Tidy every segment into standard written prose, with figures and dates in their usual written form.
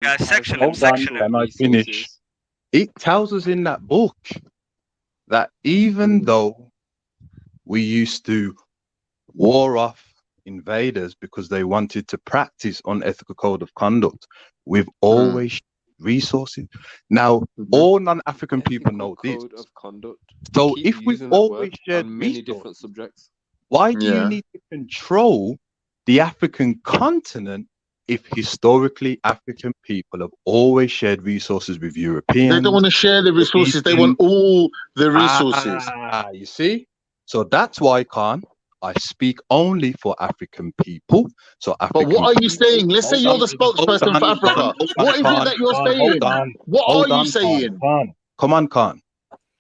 Yeah, section him, Hold on, section him. can I finish? It tells us in that book that even though we used to war off invaders because they wanted to practice unethical code of conduct, we've always shared resources. Now, all non-African people know this. Code of conduct. So Keep if we've using that always word shared on many resources, different subjects. why do you need to control the African continent if historically African people have always shared resources with Europeans? They don't want to share the resources. They want all the resources. You see? So that's why, Khan, I speak only for African people. So African But what are you saying? Let's say you're the spokesperson for Africa. What is it that you're saying? What are you saying? Come on, Khan.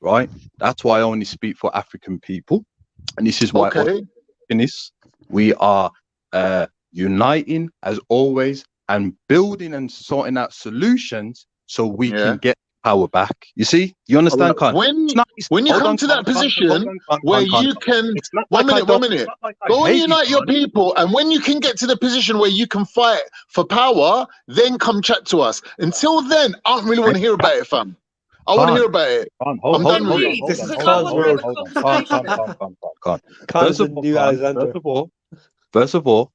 Right? That's why I only speak for African people. And this is why we are uniting as always and building and sorting out solutions so we can get power back. You see? You understand, Khan? When you come to that position where you can... One minute. Go and unite your people, and when you can get to the position where you can fight for power, then come chat to us. Until then, I don't really want to hear about it, fam. I want to hear about it. I'm done with it. This is Khan's road. First of all,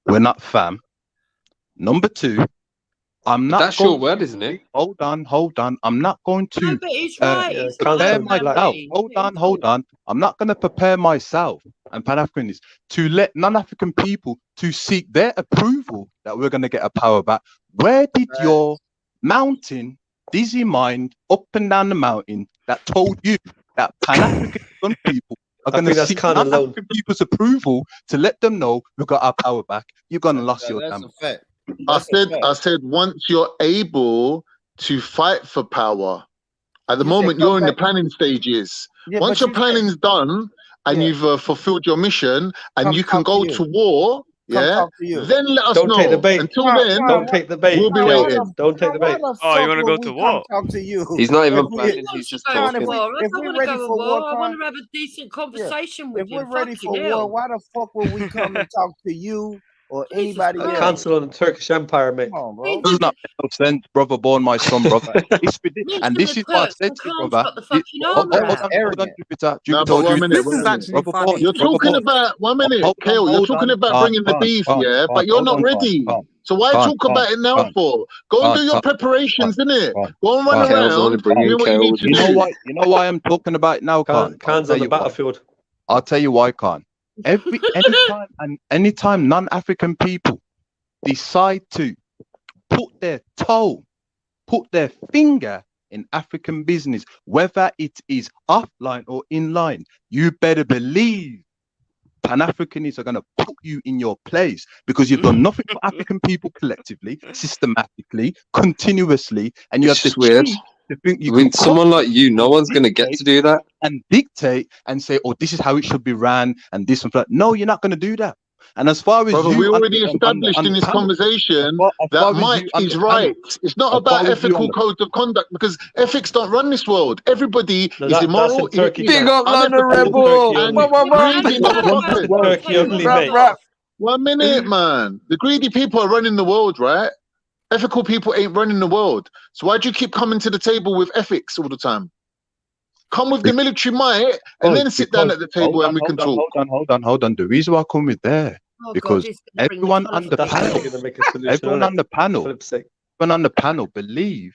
we're not fam. Number two, I'm not. That's your word, isn't it? Hold on. I'm not going to prepare myself. Hold on. I'm not going to prepare myself and Pan-Africanists to let non-African people to seek their approval that we're going to get a power back. Where did your mountain dizzy mind up and down the mountain that told you that Pan-African young people are going to seek non-African people's approval to let them know we've got our power back? You're going to lose your damn. I said once you're able to fight for power. At the moment, you're in the planning stages. Once your planning's done and you've fulfilled your mission and you can go to war, then let us know. Take the bait. Until then, don't take the bait. We'll be waiting. Don't take the bait. Oh, you want to go to war? Talk to you. He's not even planning. He's just talking. If we're ready for war, I want to have a decent conversation with you. If we're ready for war, why the fuck would we come and talk to you or anybody else? Cancel on the Turkish Empire, mate. Come on, bro. Does not make no sense, brother. Born my son, brother. And this is what I said to you, brother. Hold on, Jupiter. You're talking about 1 minute, Kale. You're talking about bringing the beef, but you're not ready. So why talk about it now for? Go and do your preparations, innit? Go and run around. You know why I'm talking about it now, Khan? Khan's on the battlefield. I'll tell you why, Khan. Anytime non-African people decide to put their finger in African business, whether it is offline or inline, you better believe Pan-Africanists are going to put you in your place because you've done nothing for African people collectively, systematically, continuously, and you have this weird. With someone like you, no one's going to get to do that and dictate and say, "Oh, this is how it should be ran," and this and that. No, you're not going to do that. And as far as we already established in this conversation that Mike is right. It's not about ethical codes of conduct because ethics don't run this world. Everybody is immoral. Big up London Rebel. 1 minute, man. The greedy people are running the world, right? Ethical people ain't running the world. So why do you keep coming to the table with ethics all the time? Come with the military might and then sit down at the table and we can talk. Hold on. The reason why I come with there because everyone on the panel believe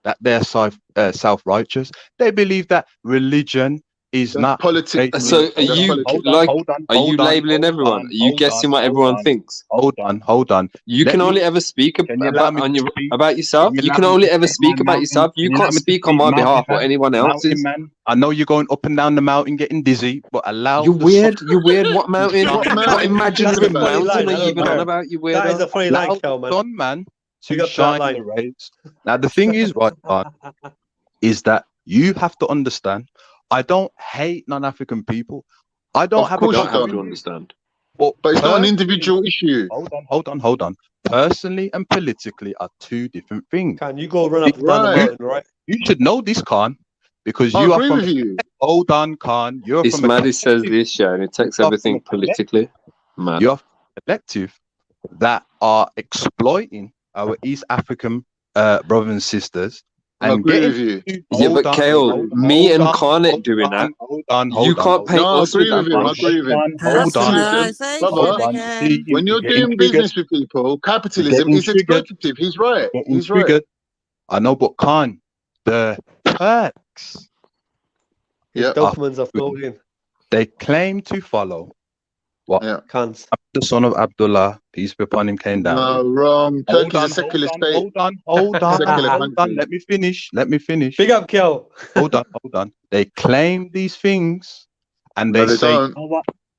that they're self-righteous. They believe that religion is not politics. So are you labeling everyone? Are you guessing what everyone thinks? Hold on. You can only ever speak about yourself. You can only ever speak about yourself. You can't speak on my behalf or anyone else's. I know you're going up and down the mountain getting dizzy, but allow You're weird. What mountain? What imaginary mountain are you even on about? You weird. That is a funny line, Kel, man. To shine the rays. Now the thing is, right, is that you have to understand. I don't hate non-African people. I don't have to understand. But it's not an individual issue. Hold on. Personally and politically are two different things. Can you go run up and down the mountain, right? You should know this, Khan, because you are from. Hold on, Khan. You're from. Maddie says this, and it takes everything politically. You're a collective that are exploiting our East African brothers and sisters, I and agree getting with you. Yeah, but Kale, me and Khan ain't doing that. You can't paint No, I us with agree that with him. I brush. agree with him. Hold on. Capitalism, brother. When you're doing business with people, capitalism is exploitative. He's right. He's right. I know, but Khan, the Turks, His documents are floating. they claim to follow what Khan's. the son of Abdullah, peace be upon him, came down. No, wrong. Turkey's a secular state. Hold on. Secular country. Let me finish. Big up, Kel. Hold on. They claim these things, and they say, don't.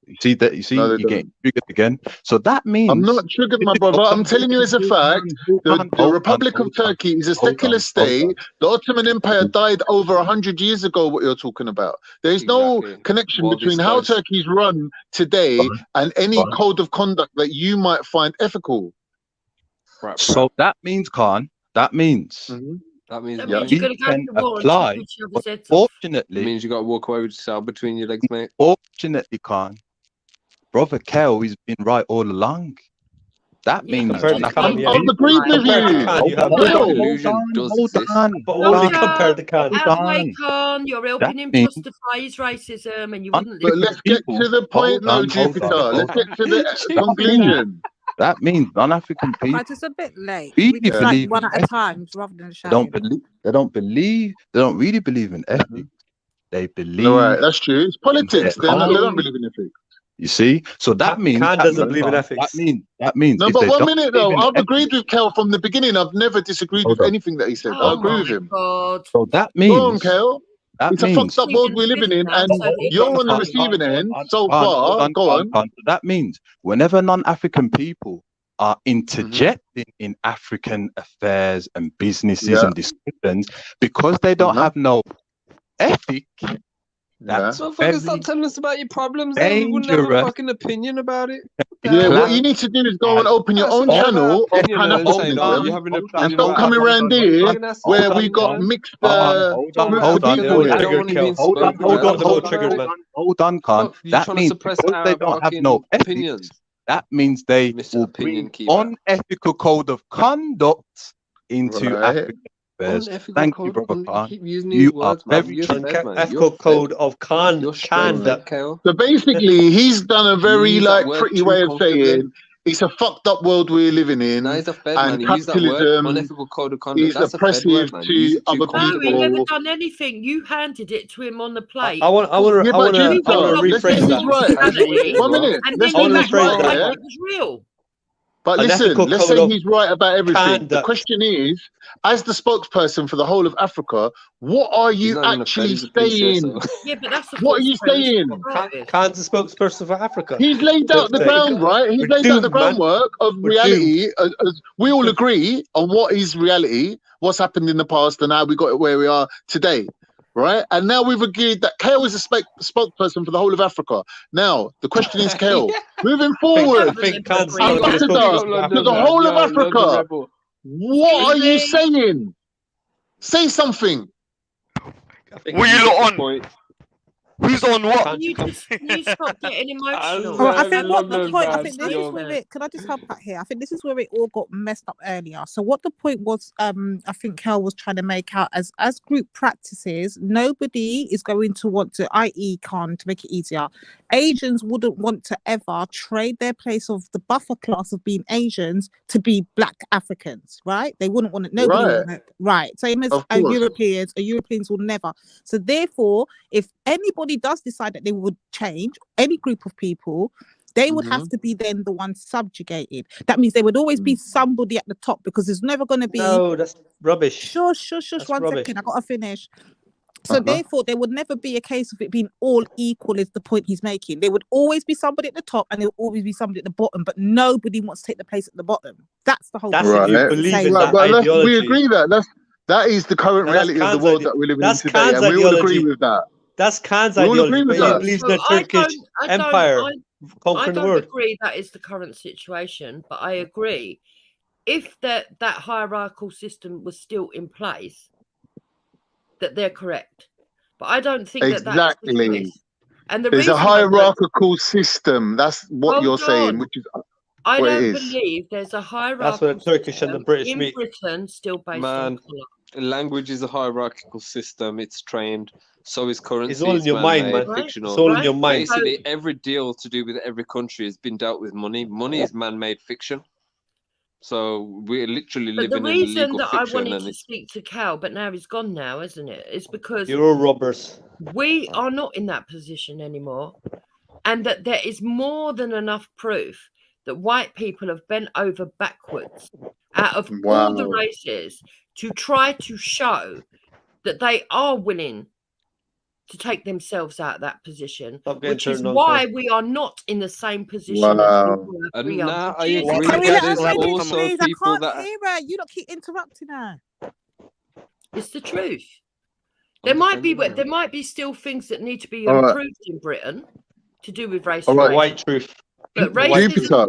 you see, you're getting triggered again. So that means I'm not triggered, my brother. I'm telling you as a fact. The Republic of Turkey is a secular state. The Ottoman Empire died over 100 years ago. What you're talking about? There is no connection between how Turkey's run today and any code of conduct that you might find ethical. Right, so that means, Khan. That means. That means you can apply. Fortunately, it means you got to walk away with yourself between your legs, mate. Fortunately, Khan, brother Kel, he's been right all along. That means I've agreed with you. Hold on. But only compared to Khan. Khan, your helping him justify his racism, and you wouldn't. But let's get to the point now, Jupiter. Let's get to the conclusion. That means non-African people. But it's a bit late. Really We just like one at a time rather than shouting. They don't really believe in ethics. They believe. All right, that's true. It's politics. They don't believe in ethics. You see, so that means Khan doesn't believe in ethics. That means. No, but 1 minute though. I've agreed with Kel from the beginning. I've never disagreed with anything that he said. I agree with him. So that means. Go on, Kel. It's a fucked up world we're living in, and you're on the receiving end so far. Go on. That means whenever non-African people are interjecting in African affairs and businesses and discussions, because they don't have no ethic. That's motherfucker, stop telling us about your problems. We wouldn't have a fucking opinion about it. Yeah, what you need to do is go and open your own channel of Pan-Africanism and don't come around here where we got mixed Hold on, Khan. That means because they don't have no ethics, that means they will bring unethical code of conduct into Africa. Thank you, brother Khan. You are very ethical code of conduct. So basically, he's done a very pretty way of saying it's a fucked up world we're living in, and capitalism is oppressive to other people. No, he never done anything. You handed it to him on the plate. I want to rephrase that. 1 minute. Let's say he's right. It was real. But listen, let's say he's right about everything. The question is, as the spokesperson for the whole of Africa, what are you actually saying? Yeah, but that's what are you saying? Khan's the spokesperson for Africa. He's laid out the ground, right? He's laid out the groundwork of reality. As we all agree on what is reality, what's happened in the past, and how we got it where we are today. Right, and now we've agreed that Kale is a spokesperson for the whole of Africa. Now the question is, Kale, moving forward, to the whole of Africa, what are you saying? Say something. What you lot on? Who's on what? Can you stop getting emotional? I think what the point. I think this is where it. Can I just help out here? I think this is where it all got messed up earlier. So what the point was, I think Kel was trying to make out as group practices, nobody is going to want to, i.e., Khan, to make it easier. Asians wouldn't want to ever trade their place of the buffer class of being Asians to be Black Africans, right? They wouldn't want it. Nobody would want it. Right. Same as Europeans will never. So therefore, if anybody does decide that they would change, any group of people, they would have to be then the ones subjugated. That means there would always be somebody at the top, because there's never going to be... No, that's rubbish. Shush, that's one rubbish. second, I got to finish. So therefore, there would never be a case of it being all equal is the point he's making. There would always be somebody at the top and there would always be somebody at the bottom, but nobody wants to take the place at the bottom. That's the whole point. Right. You believe in that ideology. We agree that is the current reality of the world that we're living in today, and we all agree with that. That's Khan's ideology, but he believes in the Turkish Empire conquering the world. I don't agree that is the current situation, but I agree if that hierarchical system was still in place, that they're correct. But I don't think exactly. That is the case. And there's a hierarchical system. That's what you're saying, which is I what it don't is. believe there's a hierarchical That's what the Turkish and the system British in meet. Britain still based Man, on colour. language is a hierarchical system. It's trained. So is currency. It's all in your mind, man-made, man. fictional. It's all in your mind. Basically, every deal to do with every country has been dealt with money. Money is man-made fiction. So we're literally living in legal fiction. The reason that I wanted to speak to Cal, but now he's gone now, isn't it? It's because you're all robbers. We are not in that position anymore. And that there is more than enough proof that white people have bent over backwards out of all the races to try to show that they are willing to take themselves out of that position, which is why we are not in the same position as we were. And now I agree Can we let that her there's finish, also please? people I can't that hear her. You don't keep interrupting her. It's the truth. There might be still things that need to be improved in Britain to do with race. White truth. But Jupiter,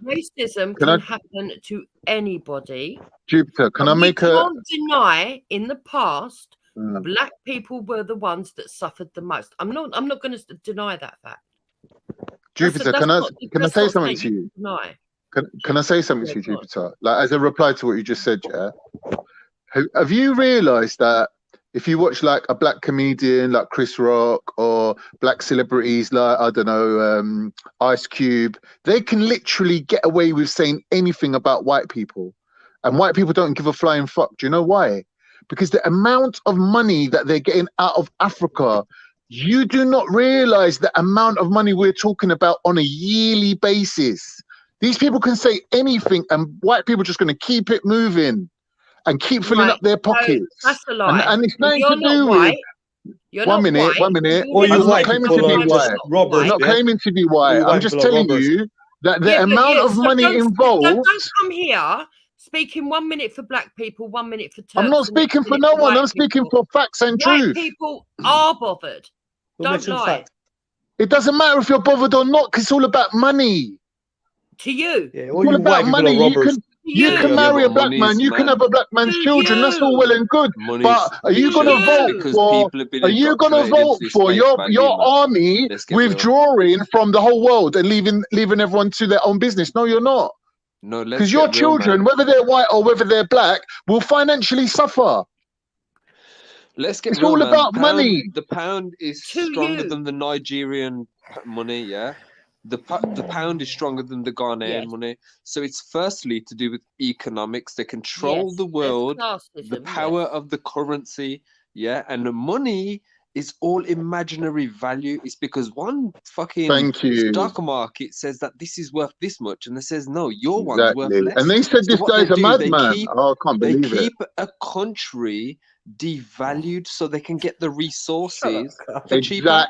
racism can happen to anybody. Jupiter, can I make a? Can't deny in the past, black people were the ones that suffered the most. I'm not going to deny that fact. Jupiter, can I say something to you? Can I say something to you, Jupiter? Like as a reply to what you just said, yeah. Have you realised that if you watch like a black comedian like Chris Rock or black celebrities like, I don't know, Ice Cube, they can literally get away with saying anything about white people. And white people don't give a flying fuck. Do you know why? Because the amount of money that they're getting out of Africa, you do not realize the amount of money we're talking about on a yearly basis. These people can say anything and white people are just going to keep it moving and keep filling up their pockets. No, that's a lie. And it's nothing to do with... One minute. Or I'm you not white claiming people to be are just white. robbers. I'm not claiming to be white. I'm just telling you that the amount of money involved... Don't come here speaking 1 minute for black people, 1 minute for Turks. I'm not speaking for no one. I'm speaking for facts and truth. White people are bothered. Don't lie. It doesn't matter if you're bothered or not, because it's all about money. To you. Yeah, all you white people are robbers. You can marry a black man. You can have a black man's children. That's all well and good. But are you going to vote for? Are you going to vote for your army withdrawing from the whole world and leaving everyone to their own business? No, you're not. No, because your children, whether they're white or whether they're black, will financially suffer. Let's get it's real, all man. about money. The pound is stronger than the Nigerian money. Yeah. The pound is stronger than the Ghanaian money. So it's firstly to do with economics. They control the world, the power of the currency, and the money is all imaginary value. It's because one fucking stock market says that this is worth this much, and they says, no, your one's worth less. And they said this guy's a madman. Oh, I can't believe it. They keep a country devalued so they can get the resources for cheaper.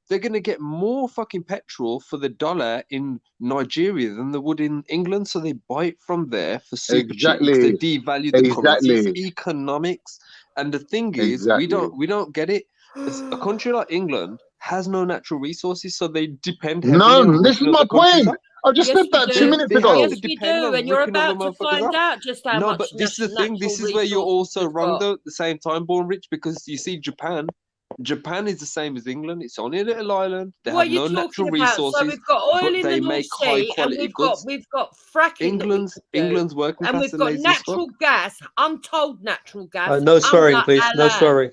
They're gonna get more fucking petrol for the dollar in Nigeria than they would in England, so they buy it from there for super cheap. They devalue the currency. It's economics, and the thing is, we don't get it. A country like England has no natural resources, so they depend heavily on this is my point. I just said that 2 minutes ago. Yes, we do, and you're about to find out just how much. No, but this is the thing. This is where you're also wrong, though. At the same time, Born Rich, because you see Japan. Japan is the same as England. It's only a little island. They have no natural resources. So we've got oil in the North Sea, and we've got fracking. England's working class, and we've got natural gas, untold natural gas. No swearing, please. No swearing.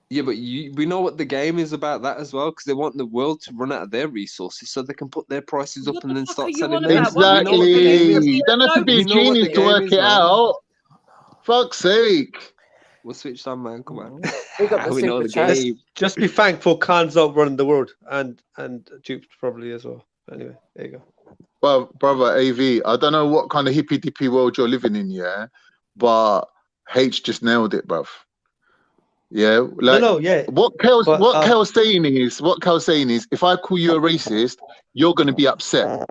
Yeah, but we know what the game is about that as well, because they want the world to run out of their resources so they can put their prices up and then start selling them. Exactly. You don't have to be a genius to work it out. Fuck's sake. We'll switch on, man. Come on. We know the game. Just be thankful Khan's not running the world, and Duke probably as well. Anyway, there you go. Well, brother AV, I don't know what kind of hippy dippy world you're living in, but H just nailed it, bruv. Yeah, like what Kel's saying is, if I call you a racist, you're going to be upset.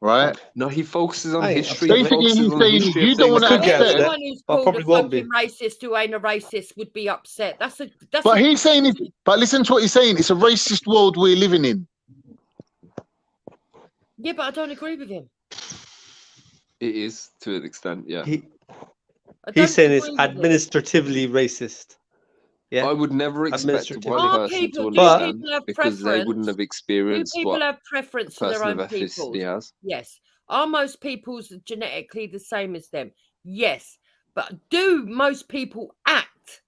Right? No, he focuses on history. Basically, he's saying you don't want to upset. Anyone who's called a fucking racist who ain't a racist would be upset. That's. But he's saying, but listen to what he's saying. It's a racist world we're living in. Yeah, but I don't agree with him. It is to an extent, yeah. He's saying it's administratively racist. Yeah, I would never expect a administrative. white Are person people, to do understand people have because they wouldn't have preference? Do experienced people what have a preference for their person of own peoples? ethnicity has. Yes. Are most peoples genetically the same as them? Yes. But do most people act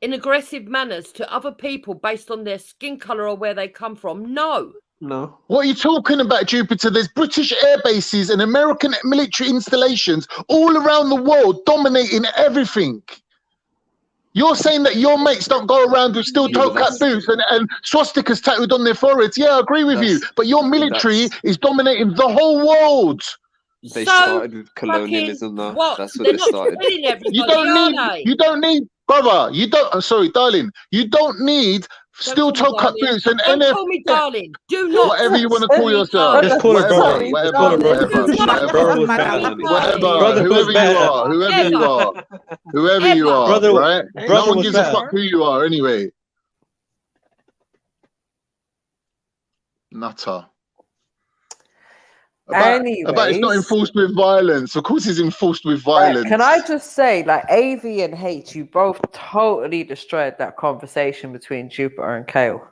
in aggressive manners to other people based on their skin color or where they come from? No. No. What are you talking about, Jupiter? There's British air bases and American military installations all around the world dominating everything. You're saying that your mates don't go around with steel toe cap boots and swastikas tattooed on their foreheads. Yeah, I agree with you. But your military is dominating the whole world. They started with colonialism, though. What? That's what They're they not started. killing everybody, You don't need, brother. You don't. I'm sorry, darling. You don't need steel toe cap boots and Don't call me darling. Do not. whatever you want to call yourself. Just call her brother. Whatever, Call her brother. whatever, whoever you are, Brother, right? brother No one was gives a better. fuck who you are, anyway. Nutter. About it's not enforced with violence. Of course, it's enforced with violence. Can I just say, like, AV and H, you both totally destroyed that conversation between Jupiter and Kale.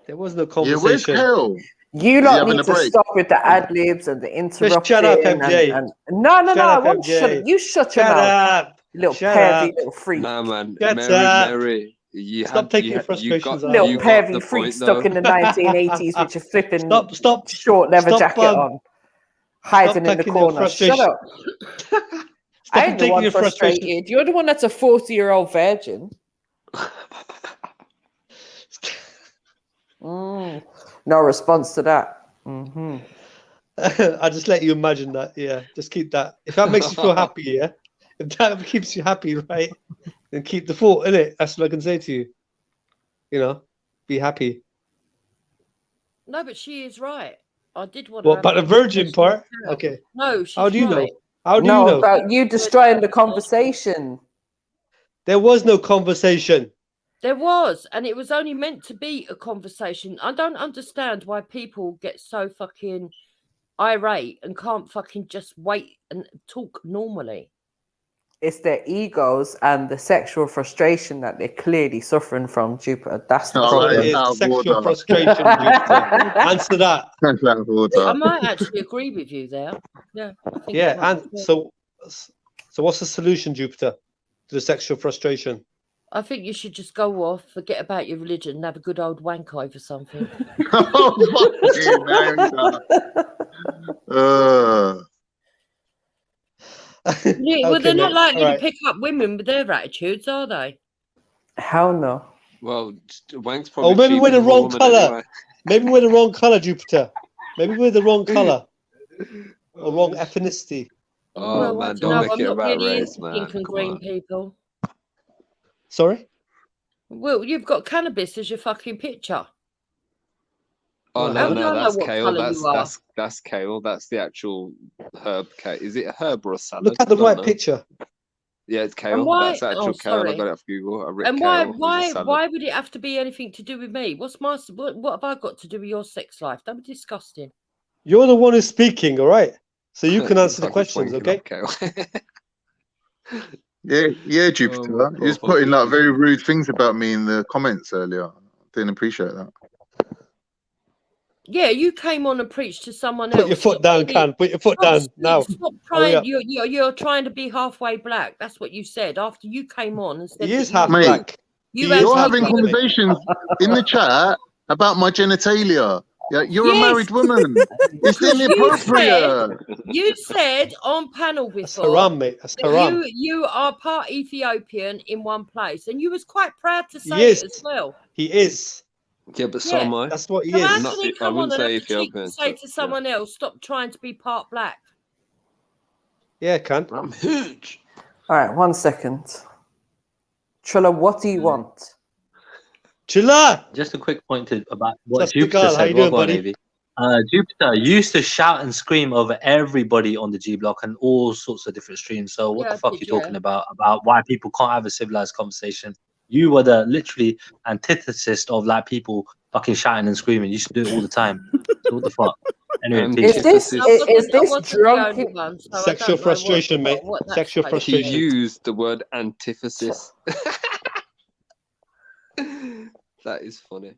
There was no Yeah, where's conversation. Kale? You lot need to stop with the ad libs and the interrupting. shut up, MJ. No, I won't shut up. You shut your mouth. Little pervy, little freak. Nah, man. Shut Mary. Stop taking your frustrations out. Little pervy freak stuck in the 1980s with your flipping stop short leather jacket on, hiding in the taking your corner. Shut up. I ain't the one frustrated. You're the one that's a 40-year-old virgin. No response to that. I just let you imagine that. Yeah, just keep that. If that makes you feel happy, yeah. If that keeps you happy, right? Then keep the thought, innit? That's what I can say to you. You know, be happy. No, but she is right. I did want. What about the virgin part? Okay. No, she's how do you know? right. How do you know? About you destroying the conversation. There was no conversation. There was, and it was only meant to be a conversation. I don't understand why people get so fucking irate and can't fucking just wait and talk normally. It's their egos and the sexual frustration that they're clearly suffering from, Jupiter. That's the problem. It is sexual frustration, Jupiter. Answer that. I might actually agree with you there. Yeah. Yeah, and so what's the solution, Jupiter, to the sexual frustration? I think you should just go off, forget about your religion, and have a good old wank over something. Yeah, well, they're not likely to pick up women with their attitudes, are they? Hell no. Well, wank's probably. Oh, maybe we're the wrong color. Anyway. Maybe we're the wrong color, Jupiter. Maybe we're the wrong color or wrong ethnicity. Oh well, man, don't make it about race, man. Pink and green people. Sorry. Well, you've got cannabis as your fucking picture. Oh no, that's kale. That's kale. That's the actual herb. Is it a herb or a salad? Look at the right picture. Yeah, it's kale. That's actual kale. I got it off Google. And why would it have to be anything to do with me? What have I got to do with your sex life? Don't be disgusting. You're the one who's speaking, all right? So you can answer the questions, okay? Yeah, Jupiter. You was putting like very rude things about me in the comments earlier. Didn't appreciate that. Yeah, you came on and preached to someone else. Put your foot down, Can. Put your foot down now. Stop trying. You're trying to be halfway black. That's what you said after you came on and said. He is half black. You're having conversations in the chat about my genitalia. Yeah, you're a married woman. It's inappropriate. You said on panel before. That's haram, mate. That's haram. You are part Ethiopian in one place, and you was quite proud to say it as well. He is. Yeah, but so am I. That's what he is. I wouldn't say Ethiopian. Say to someone else, stop trying to be part black. Yeah, Can. I'm huge. All right, 1 second. Trilla, what do you want? Chilla! Just a quick point about what That's Jupiter said. How you doing, buddy? Jupiter used to shout and scream over everybody on the G block and all sorts of different streams. So what the fuck are you talking about? About why people can't have a civilized conversation? You were the literally antithesis of like people fucking shouting and screaming. You used to do it all the time. So what the fuck? Anyway, Is this drunken sexual frustration, mate? Sexual He frustration. used the word antithesis. That is funny.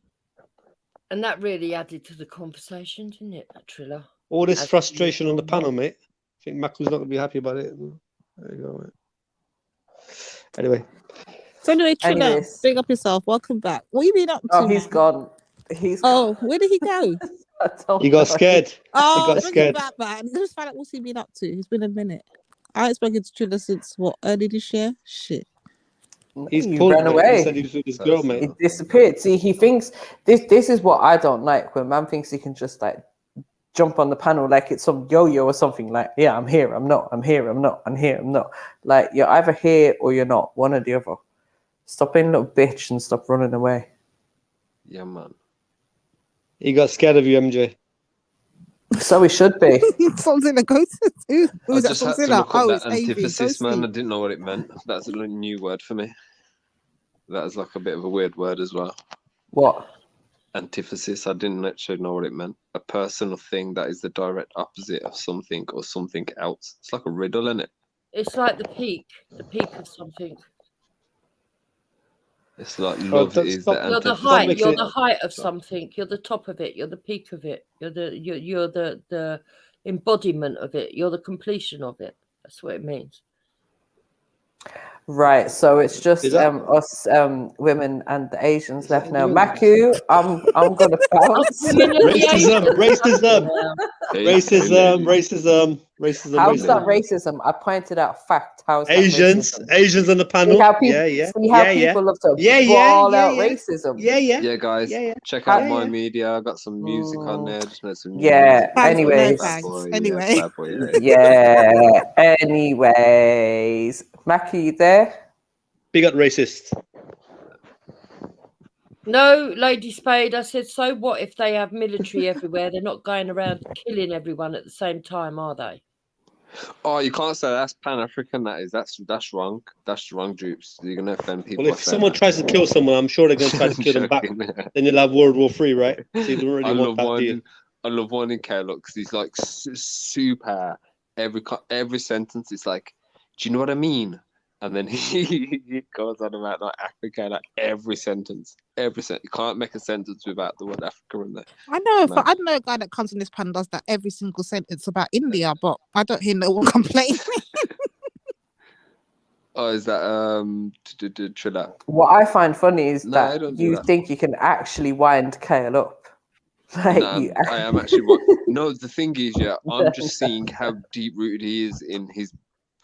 And that really added to the conversation, didn't it, that Triller? All this frustration on the panel, mate. I think Maku's not going to be happy about it. There you go, mate. Anyway. So anyway, Triller, big up yourself. Welcome back. What have you been up to? Oh, he's gone. Where did he go? He got scared. Oh, he got scared. Back, man. Let's find out what's he been up to. It's been a minute. I haven't spoken to Triller since early this year? Shit. He's pulled ran away. He said he was with his girl, mate. He disappeared. See, he thinks this is what I don't like, when man thinks he can just like jump on the panel like it's some yo-yo or something. Like, yeah, I'm here, I'm not, I'm here, I'm not, I'm here, I'm not. Like, you're either here or you're not, one or the other. Stop being a little bitch and stop running away. Yeah, man. He got scared of you, MJ. So he should be. Something that goes to. I just had to look up that antithesis, man. I didn't know what it meant. That's a new word for me. That is like a bit of a weird word as well. What? Antithesis. I didn't actually know what it meant. A person or thing that is the direct opposite of something or something else. It's like a riddle, isn't it? It's like the peak of something. It's like love is the You're antithesis. the height. You're the height of something. You're the top of it. You're the peak of it. You're the embodiment of it. You're the completion of it. That's what it means. Right, so it's just us women and the Asians left now. Maku, I'm gonna bounce. Racism. How's that racism? I pointed out fact. How's that Asians on the panel? See how people love to ball out racism. Yeah, guys. Check out my media. I got some music on there. Just made some music. Anyways. Anyways. Mackie, you there? Big up racist. No, Lady Spade. I said, so what if they have military everywhere? They're not going around killing everyone at the same time, are they? Oh, you can't say that's Pan-African. That's wrong. That's wrong, Droops. You're gonna offend people. Well, if someone tries to kill someone, I'm sure they're gonna try to kill them back. Then you'll have World War III, right? So you don't really want that, do you? I love one in K-Look because he's like super. Every sentence is like, do you know what I mean? And then he goes on about like Africa, like every sentence. You can't make a sentence without the word Africa in there. I know a guy that comes on this panel does that every single sentence about India, but I don't hear no one complain. Oh, is that Triller? What I find funny is that you think you can actually wind Kale up. Like, I am actually. No, the thing is, I'm just seeing how deep rooted he is in his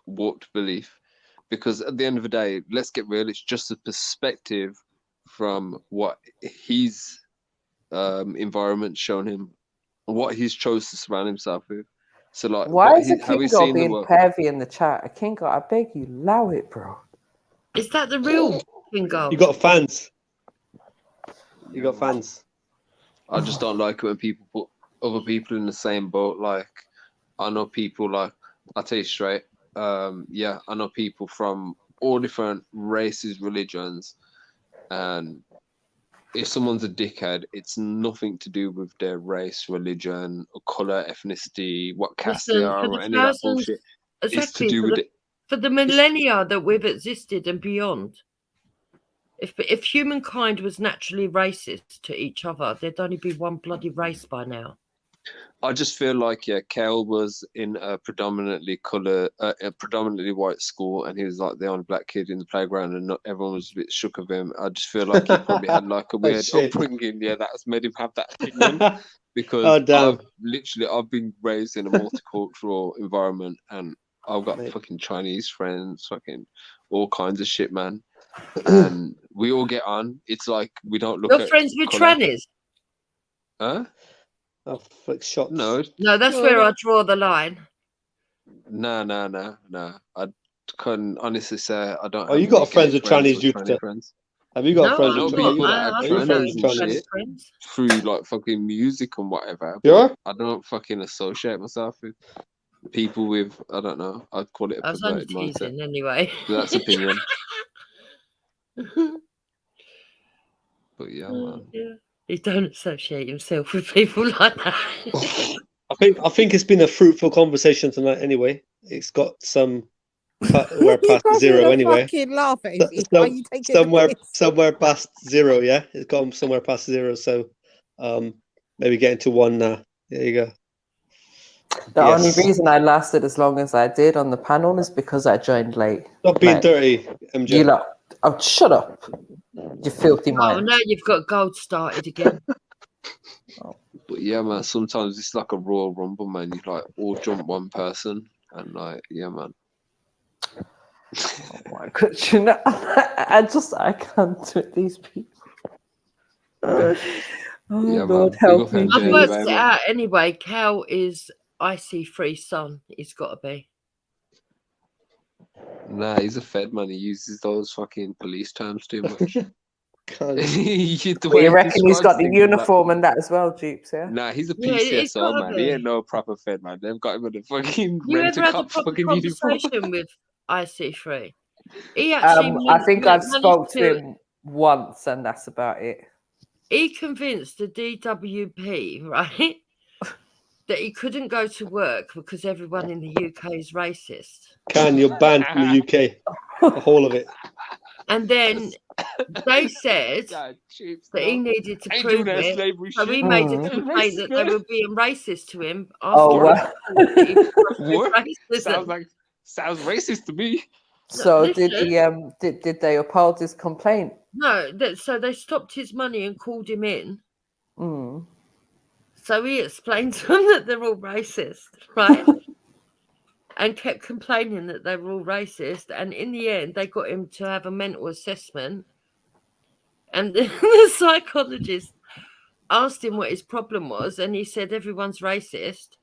warped belief. Because at the end of the day, let's get real, it's just a perspective from what his environment shown him, what he's chose to surround himself with. So, like, why is Kingo being pervy in the chat? Kingo, I beg you, allow it, bro. Is that the real Kingo? You got fans. I just don't like it when people put other people in the same boat. Like, I know people, like, I'll tell you straight. I know people from all different races, religions, and if someone's a dickhead, it's nothing to do with their race, religion, or color, ethnicity, what caste they are, or any of that bullshit. Exactly, it's to do with it. For the millennia that we've existed and beyond, if humankind was naturally racist to each other, there'd only be one bloody race by now. I just feel like Kel was in a predominantly white school, and he was like the only black kid in the playground, and not everyone was a bit shook of him. I just feel like he probably had like a weird upbringing, that's made him have that opinion. Because I've been raised in a multicultural environment, and I've got fucking Chinese friends, fucking all kinds of shit, man. And we all get on. It's like we don't look. You're friends with trannies? Huh? Oh, flick shots. No, that's where I draw the line. No. I couldn't honestly say I don't. Oh, you got friends with Chinese Jupiter? Have you got friends with people that have friends and shit through like fucking music and whatever? Yeah. I don't fucking associate myself with people with, I don't know. I'd call it a perverted mindset. Anyway. That's opinion. But yeah, man. Yeah. He don't associate himself with people like that. I think it's been a fruitful conversation tonight. Anyway, it's got we're past zero anyway. Fucking laugh at him. Why are you taking somewhere past zero? Yeah, it's gone somewhere past zero. So, maybe getting to one now. There you go. The only reason I lasted as long as I did on the panel is because I joined late. Stop being dirty, MJ. You lot, oh, shut up, you filthy mind. Oh, now you've got gold started again. But yeah, man, sometimes it's like a Royal Rumble, man. You like all jump one person, and like, yeah, man. Oh my god, you know, I can't do these people. Oh, Yeah, Lord, man. help me. I've worked it out anyway. Cal is IC3 son. He's got to be. Nah, he's a Fed, man. He uses those fucking police terms too much. You reckon he's got the uniform and that as well, Jeeps, yeah? Nah, he's a PCSO, man. He ain't no proper Fed, man. They've got him in a fucking rent-a-cop fucking uniform. Conversation with IC3? He actually I think I've spoke to him once, and that's about it. He convinced the DWP, right, that he couldn't go to work because everyone in the UK is racist. You're banned from the UK, the whole of it. And then they said that he needed to prove it, so he made a complaint that they were being racist to him. What? Sounds racist to me. So did he? Did they uphold his complaint? No, so they stopped his money and called him in. So he explained to them that they're all racist, right? And kept complaining that they were all racist. And in the end, they got him to have a mental assessment. And the psychologist asked him what his problem was. And he said, everyone's racist.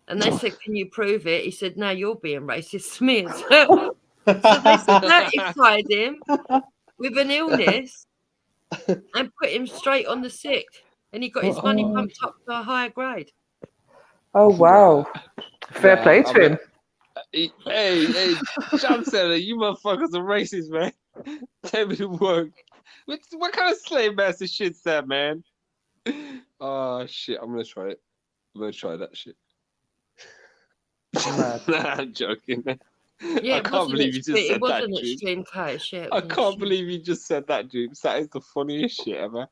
And they said, can you prove it? He said, no, you're being racist to me as well. So they certified him with an illness and put him straight on the sick. And he got his money bumped up to a higher grade. Oh, wow. Fair play to him. Hey, Chancellor, you motherfuckers are racist, man. Tell me to work. What kind of slave master shit's that, man? Oh, shit. I'm going to try it. I'm going to try that shit. Nah, I'm joking. Yeah, I can't believe you just said that, Extreme Case. Yeah, I can't believe you just said that, Jubes. That is the funniest shit ever.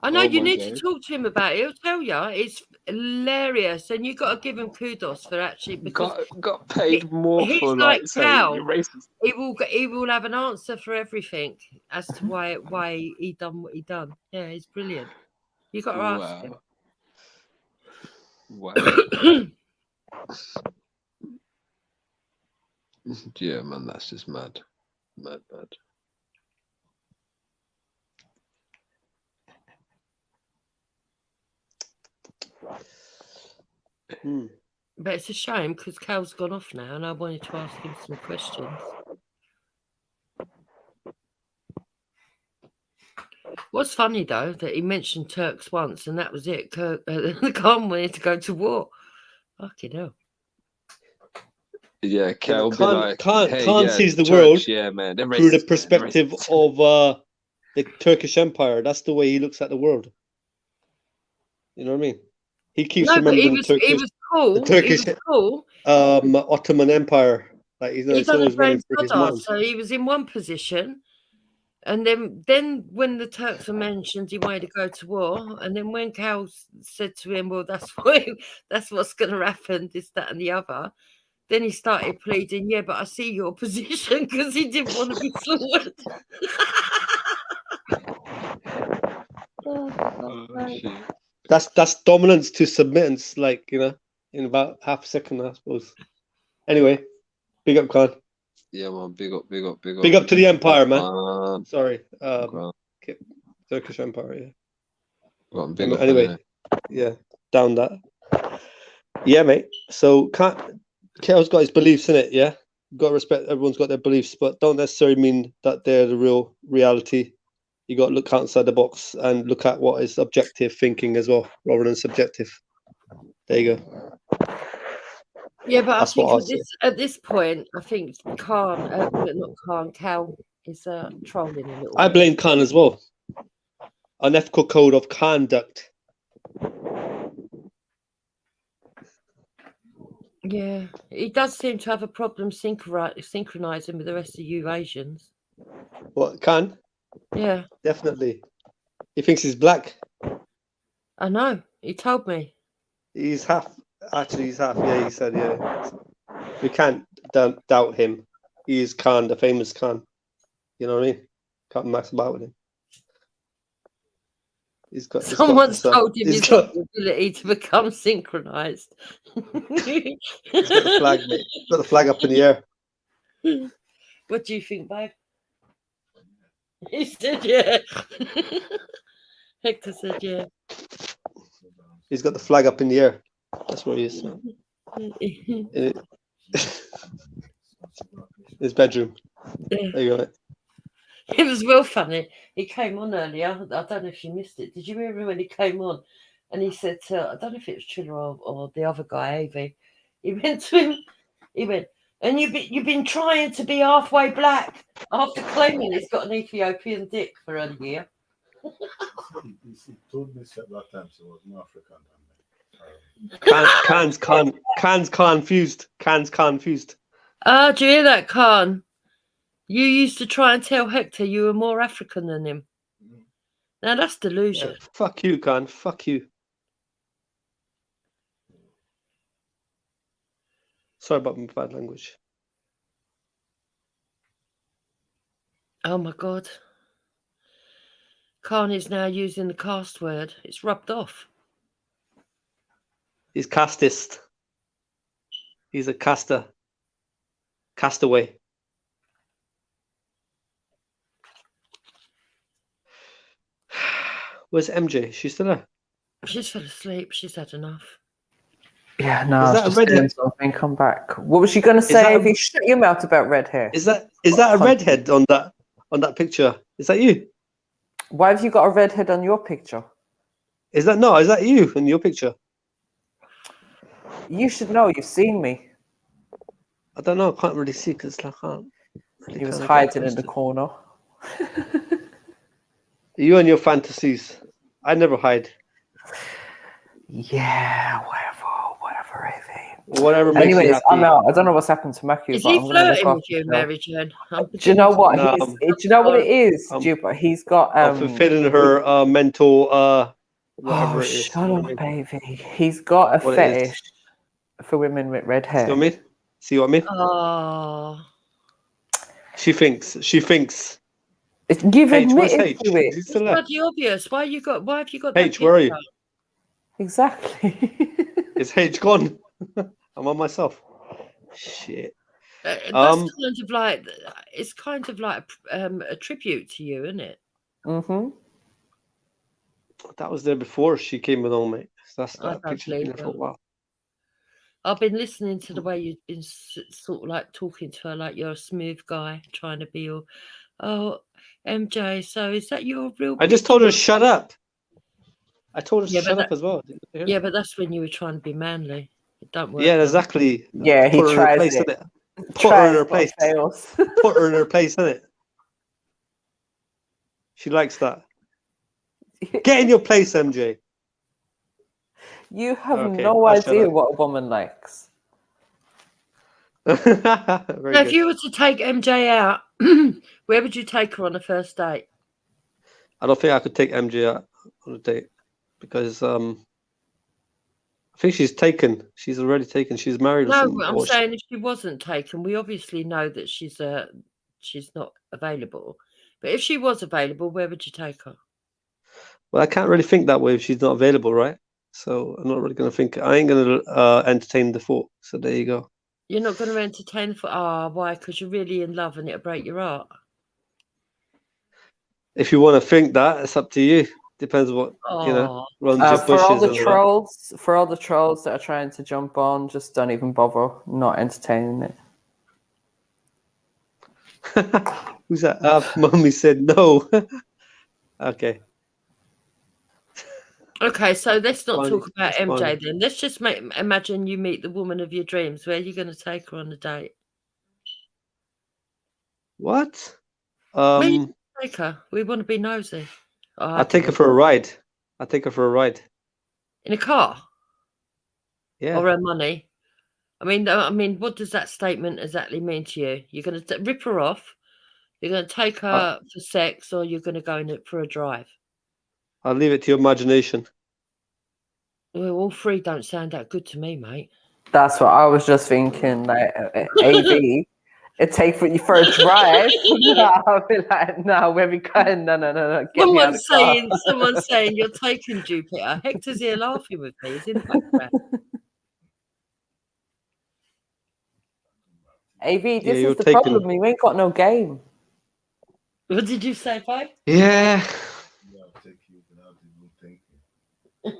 I know, you need to talk to him about it. He'll tell you. It's hilarious. And you've got to give him kudos for actually, because got paid more he's for like Cal. He will have an answer for everything as to why he done what he done. Yeah, he's brilliant. You got to ask him. Wow. Yeah, man, that's just mad. Mad. But it's a shame because Cal's gone off now and I wanted to ask him some questions. What's funny though, that he mentioned Turks once and that was it. Khan wanted to go to war. Fucking hell. Yeah, Cal Khan sees the Turks, world man, through the perspective of the Turkish Empire. That's the way he looks at the world. You know what I mean? He keeps remembering he was cool. The Turkish, Ottoman Empire. Like he's always running through his mind. So he was in one position, and then when the Turks were mentioned, he wanted to go to war. And then when Cal said to him, "Well, that's what's going to happen, this, that, and the other," then he started pleading, "Yeah, but I see your position," because he didn't want to be slaughtered. Shit. That's dominance to submittance, like, you know, in about half a second, I suppose. Anyway, big up, Khan. Yeah, man, big up. Big up to the Empire, man. Sorry, Turkish Empire, yeah. Well, big up, anyway, yeah, down that. Yeah, mate. So, Kel's got his beliefs in it, yeah? Got to respect, everyone's got their beliefs, but don't necessarily mean that they're the real reality. You got to look outside the box and look at what is objective thinking as well, rather than subjective. There you go. Yeah, but I think at this point, I think Cal is trolling a little. I blame Khan as well. unethical code of conduct. Yeah, he does seem to have a problem synchronizing with the rest of you Asians. What, Khan? Yeah. Definitely. He thinks he's black. I know. He told me. He's half. Actually, he's half. Yeah, he said, yeah. We can't doubt him. He is Khan, the famous Khan. You know what I mean? Can't mess about with him. Someone told him he's got the ability to become synchronized. He's got the flag, mate. He's got the flag up in the air. What do you think, babe? He said, yeah. Hector said, yeah. He's got the flag up in the air. That's where he is. In his bedroom. Yeah. There you go. It was real funny. He came on earlier. I don't know if you missed it. Did you remember when he came on? And he said, I don't know if it was Chilla or the other guy, Avi. He went to him. He went, and you've been trying to be halfway black after claiming he's got an Ethiopian dick for a year. He told me several times he was not African. Khan's confused. Khan's confused. Ah, do you hear that, Khan? You used to try and tell Hector you were more African than him. Now that's delusion. Yeah, fuck you, Khan. Fuck you. Sorry about my bad language. Oh my God. Khan is now using the cast word. It's rubbed off. He's castist. He's a caster. Castaway. Where's MJ? She's still there? She's fell asleep. She's had enough. Yeah, no, Is I that was a just doing redhead? something. Come back. What was she going to say if you shut your mouth about red hair? Is that a redhead on that picture? Is that you? Why have you got a redhead on your picture? Is that you in your picture? You should know. You've seen me. I don't know. I can't really see because I can't. Really He was kinda get hiding close in the to- corner. You and your fantasies. I never hide. Yeah, whatever, Evie. Whatever makes you Anyways, happy. I'm out. I don't know what's happened to Matthew, Is but he I'm going to look flirting after with you, myself. Mary Jane? Do you know what? No, Do you know what it is, Juba? He's got I'm fulfilling her mental whatever it is. shut up, baby. He's got a What it is. fetish for women with red hair. See what I mean? See what I mean? Oh. She thinks. You've H, where's admitted H? to it. Is he It's still there? bloody obvious. Why have you got that H, where are you? picture? Exactly. Is H gone? I'm on myself. Shit. That's it's kind of like a tribute to you, isn't it? Mm-hmm. That was there before she came along, mate. That don't picture's believe been there for a her. while. I've been listening to the way you've been sort of like talking to her like you're a smooth guy, trying to be all, oh, MJ, so is that your real I just picture? told her to shut up. I told her to Yeah, shut but up as well. Yeah, but that's when you were trying to be manly. It don't work. Yeah, now. exactly. Yeah, he Put her in her tries place, it. innit? Put her in her Tries, but place. fails. Put her in her place, innit? She likes that. Get in your place, MJ. You have Okay, no I'll shut idea up. what a woman likes. Very Now, if good. you were to take MJ out, where would you take her on a first date? I don't think I could take MJ out on a date because I think she's taken. She's already taken. She's married. Or No, something. I'm Or she- saying if she wasn't taken, we obviously know that she's not available. But if she was available, where would you take her? Well, I can't really think that way if she's not available, right? So I'm not really going to think. I ain't going to entertain the thought. So there you go. You're not going to entertain for why? Because you're really in love and it'll break your heart. If you want to think that, it's up to you. Depends what runs your For all bushes the and that. trolls, that are trying to jump on, just don't even bother not entertaining it. Who's that? Mummy said no. Okay. Okay, so let's not Fine, talk about that's MJ fine. then. Let's just imagine you meet the woman of your dreams. Where are you going to take her on a date? What? Where you take her? We want to be nosy. I'll take her for a ride. I'll take her for a ride. In a car? Yeah. Or her money? I mean, what does that statement exactly mean to you? You're going to rip her off, you're going to take her for sex, or you're going to go in for a drive? I'll leave it to your imagination. Well, all three don't sound that good to me, mate. That's what I was just thinking. Like AV, it take for you for a drive. I'll be like, no, where we going? No. Get me out of the car. Someone's saying you're taking Jupiter. Hector's here laughing with me. He's in the background. AV, this is the problem. You ain't got no game. What did you say, Pi? Yeah.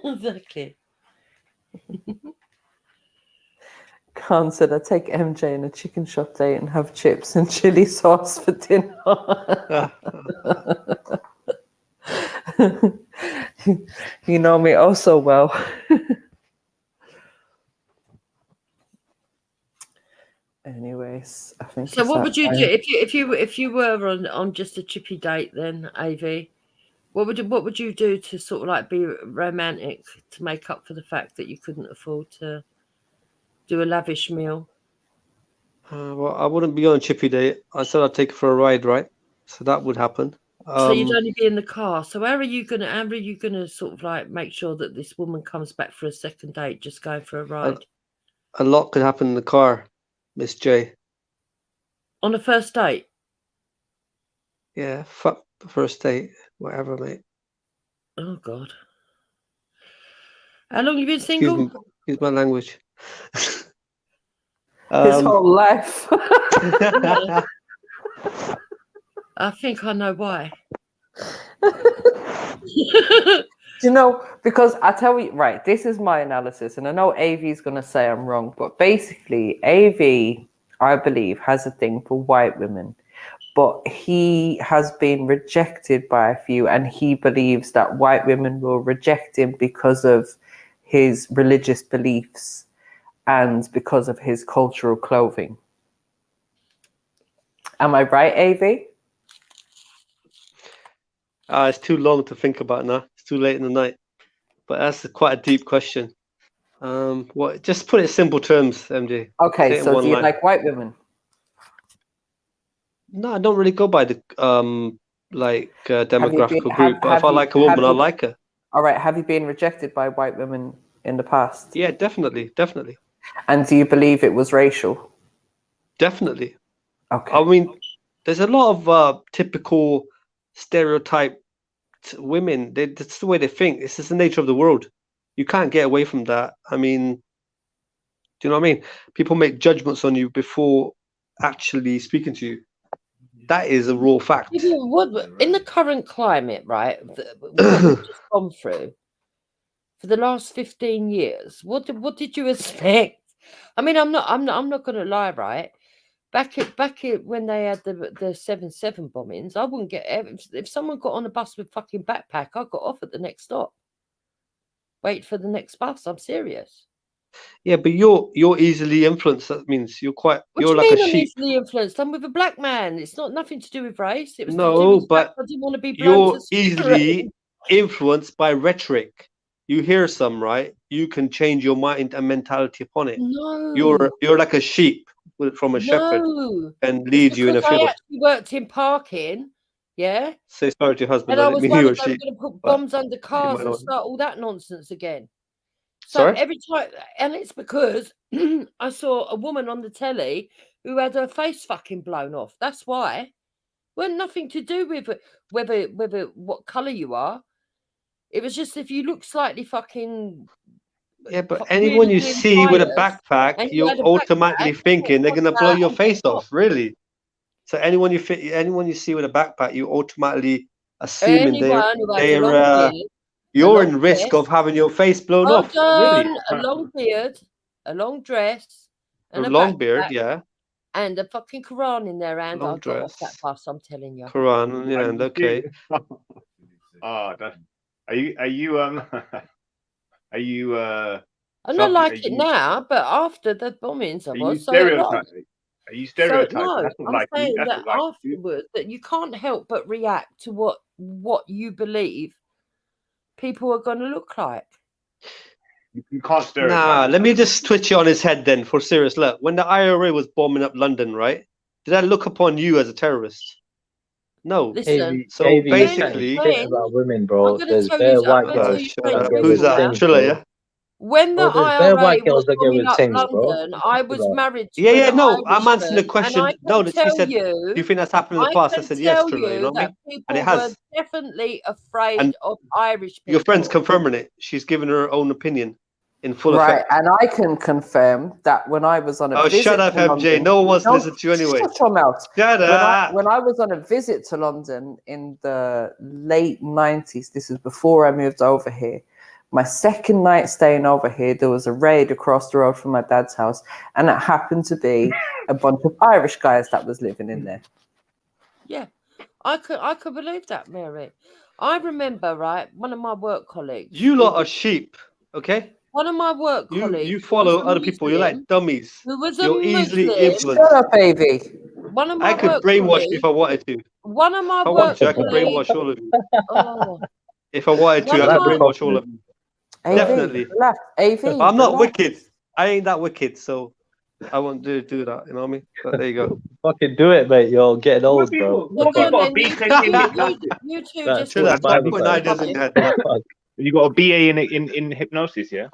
Exactly. Khan said, I take MJ in a chicken shop date and have chips and chili sauce for dinner. You know me oh so well. Anyways, I think. So, what would you do if you were on just a chippy date then, AV? What would you do to sort of like be romantic to make up for the fact that you couldn't afford to do a lavish meal? Well, I wouldn't be on a chippy date. I said I'd take her for a ride, right? So that would happen. So you'd only be in the car. So how are you gonna sort of like make sure that this woman comes back for a second date, just going for a ride? A lot could happen in the car, Miss J. On a first date? Yeah, fuck the first date, whatever, mate. Oh God. How long have you been single? Excuse my language. His whole life. I think I know why. You know, because I tell you, right, this is my analysis, and I know AV is going to say I'm wrong, but basically, AV, I believe, has a thing for white women, but he has been rejected by a few, and he believes that white women will reject him because of his religious beliefs and because of his cultural clothing. Am I right, AV? It's too long to think about now. It's too late in the night. But that's quite a deep question. Just put it in simple terms, MJ. Okay, so do you like white women? No, I don't really go by the demographical group. But if I like a woman, I like her. All right. Have you been rejected by white women in the past? Yeah, definitely. And do you believe it was racial? Definitely. Okay. I mean, there's a lot of typical stereotyped women. That's the way they think. This is the nature of the world. You can't get away from that. I mean, do you know what I mean? People make judgments on you before actually speaking to you. That is a raw fact. In the current climate, right, what we've just gone through for the last 15 years, what did you expect? I mean, I'm not going to lie, right? Back when they had the 7/7 bombings, I wouldn't get if someone got on a bus with fucking backpack, I got off at the next stop. Wait for the next bus. I'm serious. Yeah, but you're easily influenced. That means you're like a sheep. I'm easily influenced. I'm with a black man. It's not nothing to do with race. It was but I didn't want to be you're easily influenced by rhetoric. You hear some, right? You can change your mind and mentality upon it. No, you're like a sheep from a shepherd and lead you in a field. I actually worked in parking. Yeah. Say sorry to your husband. And I was worried they were going to put bombs under cars and start all that nonsense again. So every time, and it's because I saw a woman on the telly who had her face fucking blown off. That's why. It wasn't nothing to do with whether what colour you are. It was just if you look slightly fucking. Yeah, but anyone you see with a backpack, you're automatically thinking they're going to blow your face off. Really. So anyone you see with a backpack, you automatically assuming you're in risk of having your face blown off. Really? A long beard, a long dress, and a long beard, yeah, and a fucking Quran in their hand. I'll get off that bus. I'm telling you. Quran, yeah, and okay. Are you Are you? I'm not like it now, but after the bombings, I was. Are you stereotyping? No, I'm saying that afterwards, that you can't help but react to what what you believe people are going to look like. You can't stereotype. Nah, let me just twitch it on his head then, for serious. Look, when the IRA was bombing up London, right? Did I look upon you as a terrorist? No. Listen, so basically, about women, bro. I'm going to There's tell bare you, white I'm going to girls. tell you straight that through get who's with that? things, Trilla, bro. yeah? When the Bro, there's bare IRA white girls was that get bombing with up things, bro. London, I was married to Yeah, an no, I'm answering the Irishman, question. and No, I can she tell said, do you, you think that's happened in the I past? I can said, yes, tell Trilla, you know you what I that mean? And people it were has. definitely afraid And of Irish people. your friend's confirming it. She's giving her own opinion in full Right, effect. and I can confirm that when I was on a visit shut up, to MJ. London, No one wants to listen to you anyway. Shut your mouth. Shut up. When I was on a visit to London in the late 90s, this is before I moved over here. My second night staying over here, there was a raid across the road from my dad's house, and it happened to be a bunch of Irish guys that was living in there. Yeah, I could believe that, Mary. I remember, right, one of my work colleagues. You lot are sheep, okay? One of my work colleagues. You follow other people. You're like dummies. Who was You're easily Muslim. influenced. Shut up, baby. One of my I could brainwash you if I wanted to. One of my If I wanted to, I could brainwash all of you. Oh. If I wanted to, I could brainwash all of you. Definitely. Relax. AV, I'm not relax. wicked. I ain't that wicked, so I won't do that. You know what I mean? But there you go. Fucking do it, mate. You're getting old, bro. You two just True, that's not putting ideas in your head. You got a BA in hypnosis, yeah?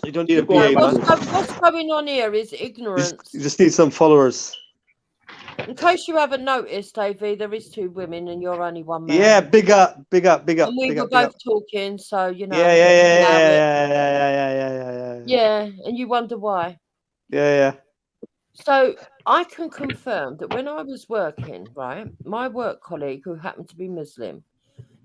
You don't need a BA, man. What's going on here is ignorance. You just need some followers. In case you haven't noticed, AV, there is 2 women and you're only one man. Yeah, big up. And we were both talking, so you know. Yeah, and you wonder why. Yeah. So I can confirm that when I was working, right, my work colleague who happened to be Muslim,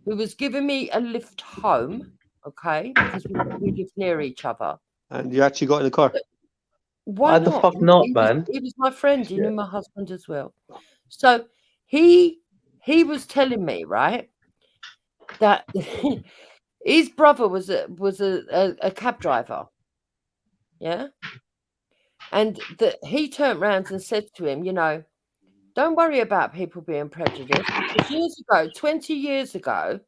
who was giving me a lift home, okay, because we lived near each other. And you actually got in the car? Why the fuck not, man? He was my friend. He knew my husband as well. So he was telling me, right, that his brother was a cab driver. Yeah. And that he turned around and said to him, you know, don't worry about people being prejudiced. Because years ago, 20 years ago,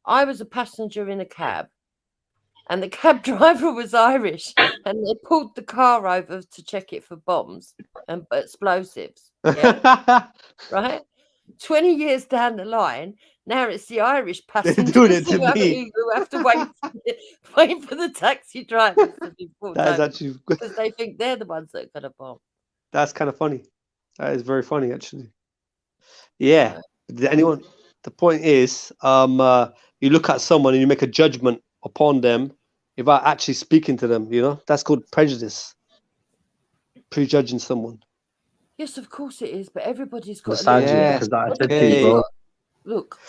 I was a passenger in a cab. And the cab driver was Irish, and they pulled the car over to check it for bombs and explosives. Yeah? Right? 20 years down the line, now it's the Irish passengers who have to wait for the taxi drivers to be pulled over because they think they're the ones that are going to bomb. That's kind of funny. That is very funny, actually. Yeah. The point is, you look at someone and you make a judgment upon them without actually speaking to them, you know? That's called prejudice. Prejudging someone. Yes, of course it is, but everybody's got Look,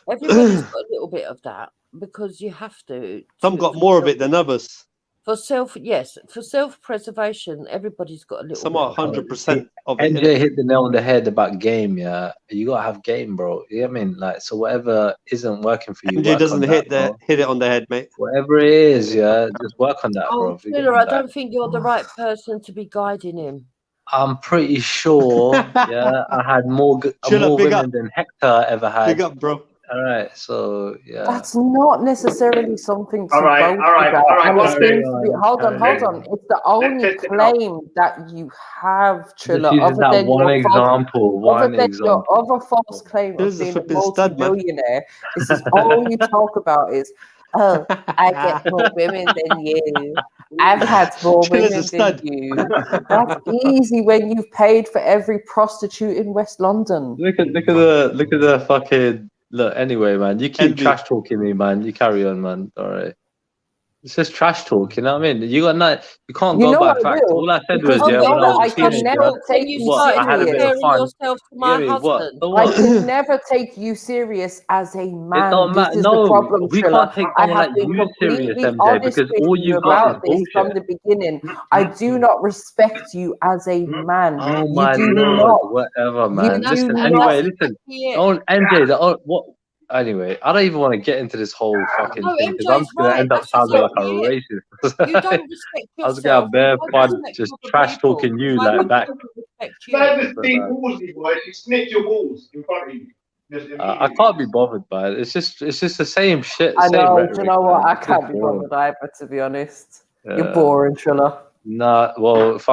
everybody's got a little bit of that because you have to. Some got more of it than others. For self-preservation, everybody's got a little. Some are 100% of it. NJ hit the nail on the head about game. Yeah, you gotta have game, bro. You know what I mean? Like, so whatever isn't working for you, NJ doesn't hit it on the head, mate. Whatever it is, yeah, just work on that, bro. Taylor, I don't think you're the right person to be guiding him. I'm pretty sure. Yeah, I had more women than Hector ever had. Big up, bro. All right, so yeah. That's not necessarily something to All right. Hold on. It's the only claim that you have, Trilla. Other than one example. Your other false claim of being a multi-billionaire, this is all you talk about is, oh, I get more women than you. I've had more women than you. That's easy when you've paid for every prostitute in West London. Look at the fucking. Look, anyway, man, you keep trash talking me, man. You carry on, man. All right. It's just trash talk, you know what I mean? You can't go by facts. All I said was, when I was a teenager, I had a bit of fun. I can never take you serious as a man. This is the problem, we can't take someone like you serious, MJ, because all you got is bullshit. From the beginning, I do not respect you as a man. Oh my lord, whatever, man. Listen, anyway, don't MJ. What? Anyway, I don't even want to get into this whole fucking thing because I'm just going to end up sounding like a racist. You don't respect yourself. I was going to have bare fun just trash talking you like back. Man, this thing balls you, boy. You snitch your balls in front of you. I can't be bothered by it. It's just the same shit. I Same know. rhetoric, Do you know what? man. I It's can't just be boring. bothered either, to be honest. You're boring, Trilla. Nah, well,